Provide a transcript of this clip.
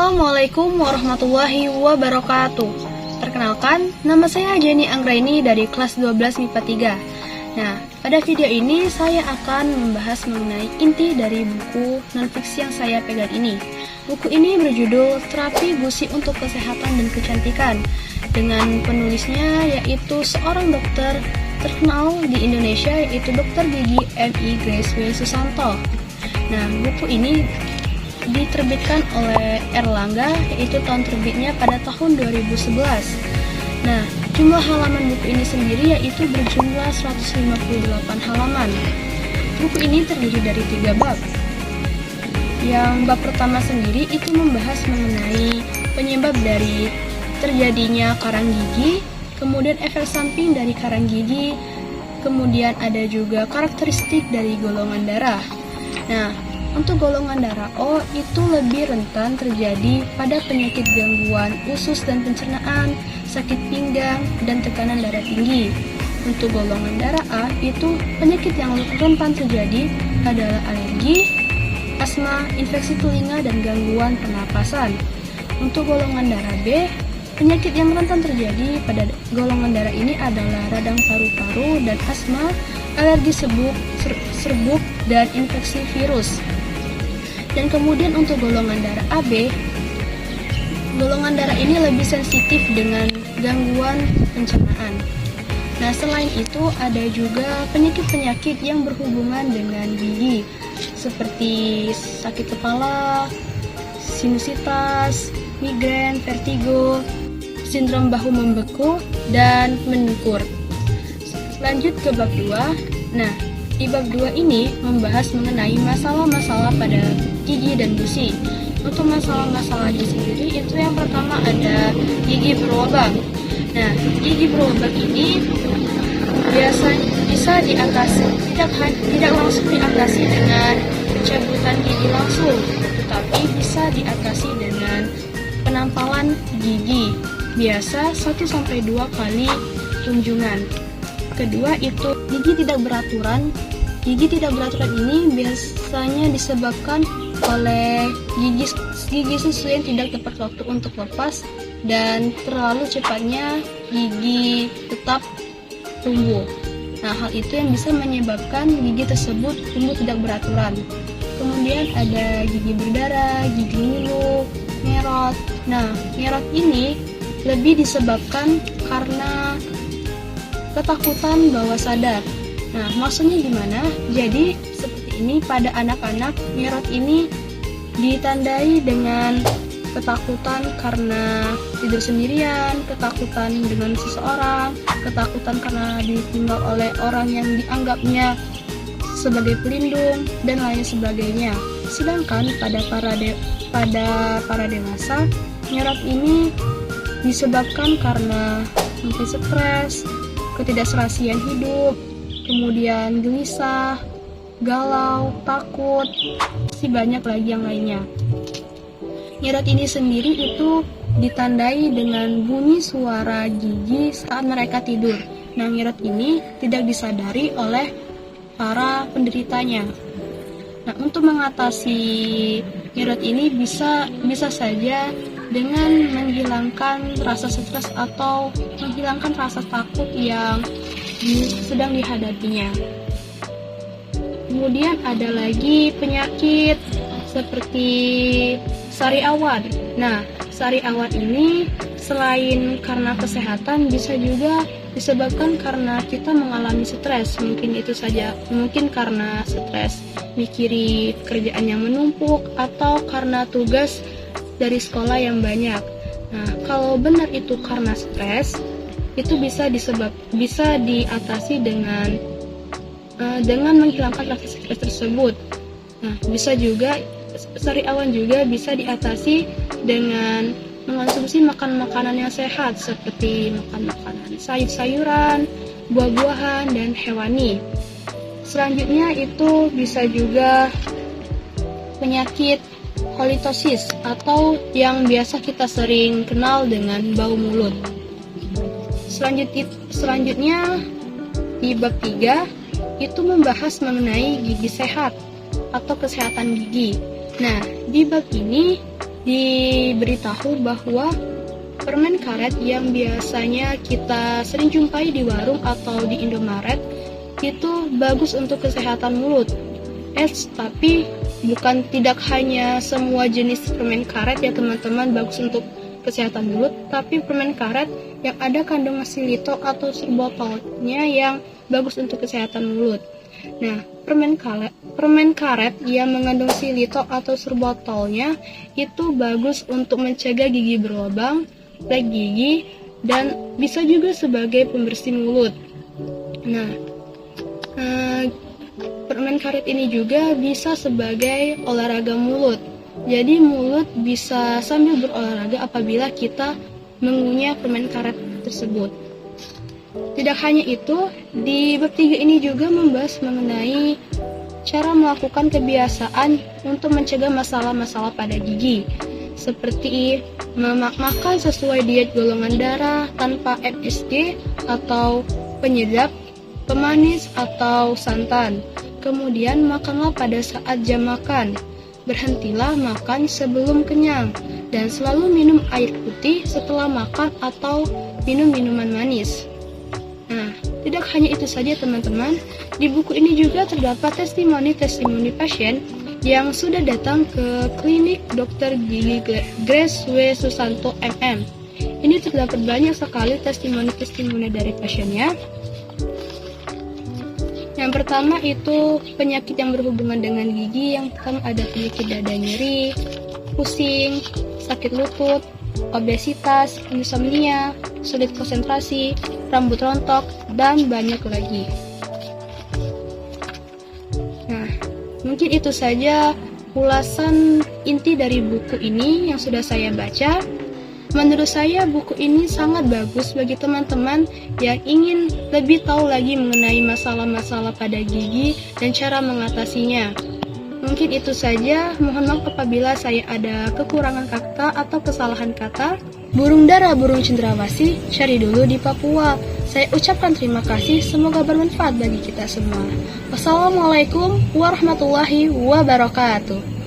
Assalamualaikum warahmatullahi wabarakatuh. Perkenalkan, nama saya Jenny Anggraini dari kelas 12 MIPA 3. Nah, pada video ini saya akan membahas mengenai inti dari buku non-fiksi yang saya pegang ini. Buku ini berjudul Terapi Gusi untuk Kesehatan dan Kecantikan, dengan penulisnya yaitu seorang dokter terkenal di Indonesia, yaitu Dr. Gigi M.I. Grace W. Susanto. Nah, buku ini diterbitkan oleh Erlangga, yaitu tahun terbitnya pada tahun 2011. Nah, jumlah halaman buku ini sendiri yaitu berjumlah 158 halaman. Buku ini terdiri dari 3 bab. Yang bab pertama sendiri itu membahas mengenai penyebab dari terjadinya karang gigi, kemudian efek samping dari karang gigi, kemudian ada juga karakteristik dari golongan darah. Nah, untuk golongan darah O itu lebih rentan terjadi pada penyakit gangguan usus dan pencernaan, sakit pinggang, dan tekanan darah tinggi. Untuk golongan darah A itu penyakit yang rentan terjadi adalah alergi, asma, infeksi telinga, dan gangguan pernapasan. Untuk golongan darah B, penyakit yang rentan terjadi pada golongan darah ini adalah radang paru-paru dan asma, alergi serbuk, dan infeksi virus. Dan kemudian untuk golongan darah AB, golongan darah ini lebih sensitif dengan gangguan pencernaan. Nah, selain itu ada juga penyakit-penyakit yang berhubungan dengan gigi, seperti sakit kepala, sinusitis, migrain, vertigo, sindrom bahu membeku, dan mendengkur. Lanjut ke bab 2. Nah, di bab 2 ini membahas mengenai masalah-masalah pada gigi dan gusi. Untuk masalah-masalahnya sendiri itu yang pertama ada gigi berlubang. Nah, gigi berlubang ini biasanya bisa diatasi, tidak langsung diatasi dengan pencabutan gigi langsung, tetapi bisa diatasi dengan penampalan gigi. Biasa 1-2 kali kunjungan. Kedua itu gigi tidak beraturan. Gigi tidak beraturan ini biasanya disebabkan oleh gigi susu yang tidak tepat waktu untuk lepas dan terlalu cepatnya gigi tetap tumbuh. Nah, hal itu yang bisa menyebabkan gigi tersebut tumbuh tidak beraturan. Kemudian ada gigi berdarah, gigi ngilu, merot. Nah, merot ini lebih disebabkan karena ketakutan bawah sadar. Nah, maksudnya gimana? Jadi, seperti ini pada anak-anak, merot ini ditandai dengan ketakutan karena tidur sendirian, ketakutan dengan seseorang, ketakutan karena ditinggal oleh orang yang dianggapnya sebagai pelindung, dan lain sebagainya. Sedangkan pada para dewasa, merot ini disebabkan karena mungkin stres, ketidakserasian hidup, kemudian gelisah, galau, takut, masih banyak lagi yang lainnya. Nyerot ini sendiri itu ditandai dengan bunyi suara gigi saat mereka tidur. Nah, nyerot ini tidak disadari oleh para penderitanya. Nah, untuk mengatasi nyerot ini bisa saja dengan menghilangkan rasa stres atau menghilangkan rasa takut yang sedang dihadapinya. Kemudian ada lagi penyakit seperti sariawan. Nah, sariawan ini selain karena kesehatan bisa juga disebabkan karena kita mengalami stres. Mungkin karena stres mikiri kerjaan yang menumpuk atau karena tugas dari sekolah yang banyak. Nah, kalau benar itu karena stres, itu bisa diatasi dengan menghilangkan rasa stres tersebut. Nah, bisa juga sariawan juga bisa diatasi dengan mengonsumsi makanan yang sehat, seperti makan makanan sayur-sayuran, buah-buahan, dan hewani. Selanjutnya itu bisa juga penyakit halitosis atau yang biasa kita sering kenal dengan bau mulut. Selanjutnya di bab 3 itu membahas mengenai gigi sehat atau kesehatan gigi. Nah, di bab ini diberitahu bahwa permen karet yang biasanya kita sering jumpai di warung atau di Indomaret itu bagus untuk kesehatan mulut. Tapi bukan tidak hanya semua jenis permen karet ya teman-teman bagus untuk kesehatan mulut, tapi permen karet yang ada kandungan xilitol atau sorbitolnya yang bagus untuk kesehatan mulut. Nah, permen karet yang mengandung xilitol atau sorbitolnya itu bagus untuk mencegah gigi berlubang, flek gigi, dan bisa juga sebagai pembersih mulut. Nah, permen karet ini juga bisa sebagai olahraga mulut. Jadi mulut bisa sambil berolahraga apabila kita mengunyah permen karet tersebut. Tidak hanya itu, di bab 3 ini juga membahas mengenai cara melakukan kebiasaan untuk mencegah masalah-masalah pada gigi, seperti makan sesuai diet golongan darah tanpa MSG atau penyedap, pemanis atau santan. Kemudian makanlah pada saat jam makan. Berhentilah makan sebelum kenyang dan selalu minum air putih setelah makan atau minum minuman manis. Nah, tidak hanya itu saja teman-teman, di buku ini juga terdapat testimoni pasien yang sudah datang ke klinik Dr. Gigi Grace W. Susanto MM. Ini terdapat banyak sekali testimoni dari pasiennya. Yang pertama itu penyakit yang berhubungan dengan gigi. Yang pertama ada penyakit dada nyeri, pusing, sakit lutut, obesitas, insomnia, sulit konsentrasi, rambut rontok, dan banyak lagi. Nah, mungkin itu saja ulasan inti dari buku ini yang sudah saya baca. Menurut saya buku ini sangat bagus bagi teman-teman yang ingin lebih tahu lagi mengenai masalah-masalah pada gigi dan cara mengatasinya. Mungkin itu saja, mohon maaf apabila saya ada kekurangan kata atau kesalahan kata. Burung dara, burung cendrawasih, cari dulu di Papua. Saya ucapkan terima kasih, semoga bermanfaat bagi kita semua. Wassalamualaikum warahmatullahi wabarakatuh.